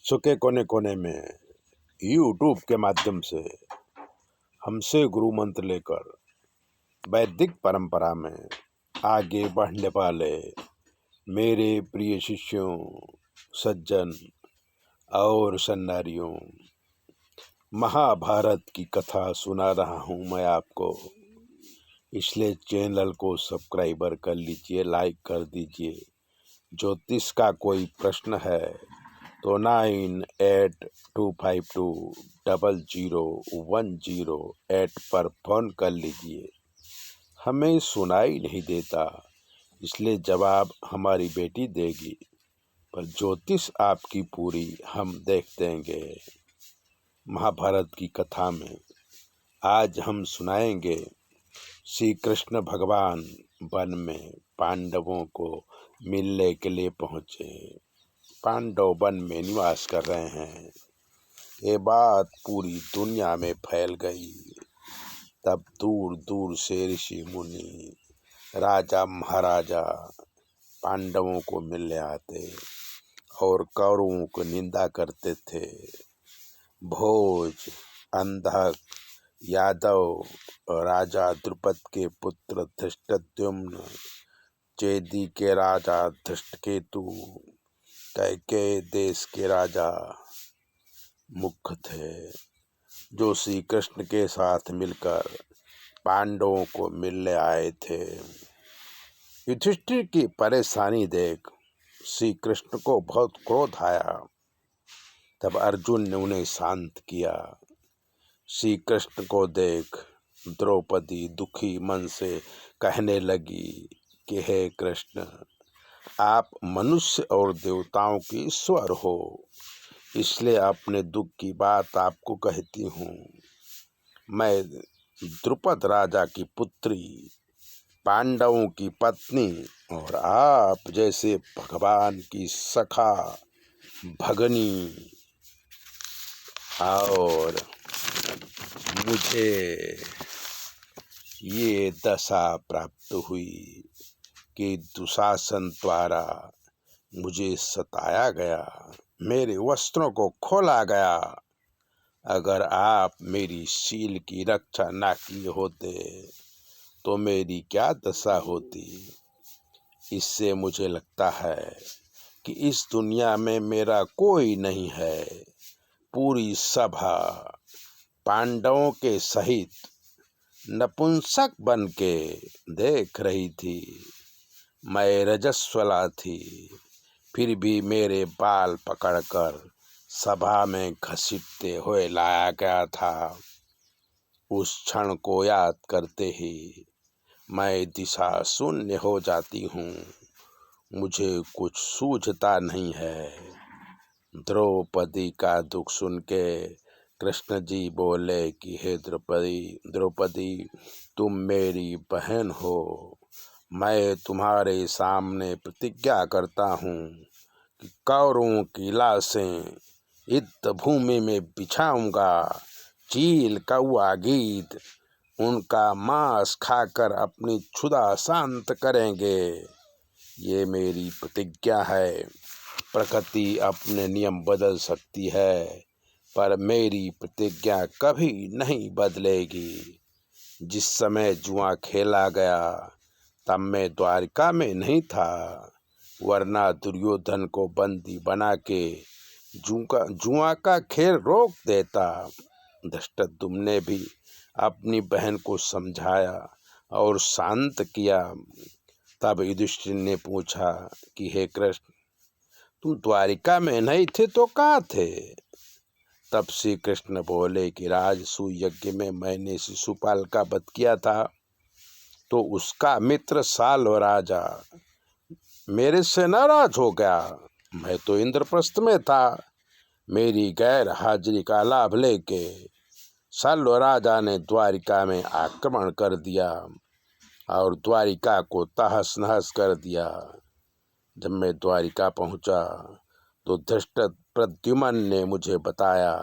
विश्व के कोने कोने में यूट्यूब के माध्यम से हमसे गुरु मंत्र लेकर वैदिक परंपरा में आगे बढ़ने वाले मेरे प्रिय शिष्यों, सज्जन और सन्नारियों, महाभारत की कथा सुना रहा हूँ मैं आपको। इसलिए चैनल को सब्सक्राइबर कर लीजिए, लाइक कर दीजिए। ज्योतिष का कोई प्रश्न है तो 9825200108 पर फोन कर लीजिए। हमें सुनाई नहीं देता, इसलिए जवाब हमारी बेटी देगी, पर ज्योतिष आपकी पूरी हम देख देंगे। महाभारत की कथा में आज हम सुनाएंगे, श्री कृष्ण भगवान वन में पांडवों को मिलने के लिए पहुँचे। पांडव वन में निवास कर रहे हैं। ये बात पूरी दुनिया में फैल गई। तब दूर दूर से ऋषि मुनि, राजा महाराजा पांडवों को मिलने आते और कौरवों को निंदा करते थे। भोज, अंधक, यादव, राजा द्रुपद के पुत्र धृष्टद्युम्न, चेदी के राजा धृष्टकेतु, कैकेयी देश के राजा मुख्य थे, जो श्री कृष्ण के साथ मिलकर पांडवों को मिलने आए थे। युधिष्ठिर की परेशानी देख श्री कृष्ण को बहुत क्रोध आया। तब अर्जुन ने उन्हें शांत किया। श्री कृष्ण को देख द्रौपदी दुखी मन से कहने लगी कि हे कृष्ण, आप मनुष्य और देवताओं के ईश्वर हो, इसलिए अपने दुख की बात आपको कहती हूँ। मैं द्रुपद राजा की पुत्री, पांडवों की पत्नी और आप जैसे भगवान की सखा भगनी, और मुझे ये दशा प्राप्त हुई कि दुशासन द्वारा मुझे सताया गया, मेरे वस्त्रों को खोला गया। अगर आप मेरी शील की रक्षा ना किए होते तो मेरी क्या दशा होती। इससे मुझे लगता है कि इस दुनिया में मेरा कोई नहीं है। पूरी सभा पांडवों के सहित नपुंसक बन के देख रही थी। मैं रजस्वला थी, फिर भी मेरे बाल पकड़कर सभा में घसीटते हुए लाया गया था। उस क्षण को याद करते ही मैं दिशा शून्य हो जाती हूँ। मुझे कुछ सूझता नहीं है। द्रौपदी का दुख सुन के कृष्ण जी बोले कि हे द्रौपदी, तुम मेरी बहन हो। मैं तुम्हारे सामने प्रतिज्ञा करता हूँ कि कौरवों की लाशें युद्ध भूमि में बिछाऊंगा। चील, कौआ, गीद उनका मांस खाकर अपनी क्षुधा शांत करेंगे। ये मेरी प्रतिज्ञा है। प्रकृति अपने नियम बदल सकती है, पर मेरी प्रतिज्ञा कभी नहीं बदलेगी। जिस समय जुआ खेला गया तब मैं द्वारिका में नहीं था, वरना दुर्योधन को बंदी बना के जुआ का खेल रोक देता। धृष्टद्युम्न ने भी अपनी बहन को समझाया और शांत किया। तब युधिष्ठिर ने पूछा कि हे कृष्ण, तुम द्वारिका में नहीं थे तो कहाँ थे। तब श्री कृष्ण बोले कि राजसूय यज्ञ में मैंने शिशुपाल का वध किया था, तो उसका मित्र साल्व राजा मेरे से नाराज हो गया। मैं तो इंद्रप्रस्थ में था। मेरी गैर हाजिरी का लाभ लेके साल्व राजा ने द्वारिका में आक्रमण कर दिया और द्वारिका को तहस नहस कर दिया। जब मैं द्वारिका पहुंचा तो धृष्टद्युम्न ने मुझे बताया।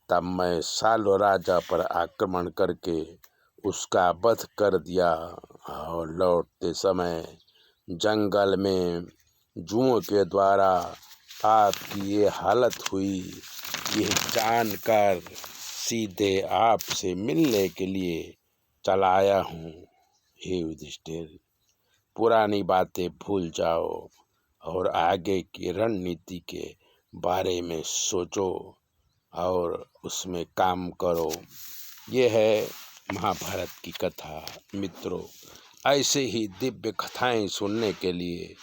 तब मैं साल्व राजा पर आक्रमण करके उसका वध कर दिया और लौटते समय जंगल में जुओं के द्वारा आपकी ये हालत हुई, यह जानकर सीधे आपसे मिलने के लिए चला आया हूँ। हे युधिष्ठिर, पुरानी बातें भूल जाओ और आगे की रणनीति के बारे में सोचो और उसमें काम करो। ये है महाभारत की कथा। मित्रों, ऐसे ही दिव्य कथाएं सुनने के लिए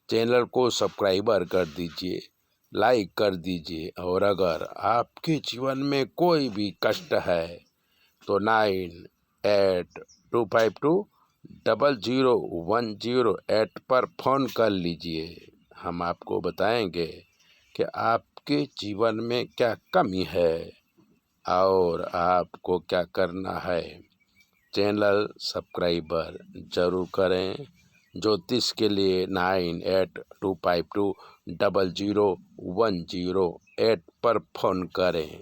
चैनल को सब्सक्राइबर कर दीजिए, लाइक कर दीजिए, और अगर आपके जीवन में कोई भी कष्ट है तो 9825200108 पर फ़ोन कर लीजिए। हम आपको बताएंगे कि आपके जीवन में क्या कमी है और आपको क्या करना है। चैनल सब्सक्राइबर जरूर करें। ज्योतिष के लिए 9825200108 पर फ़ोन करें।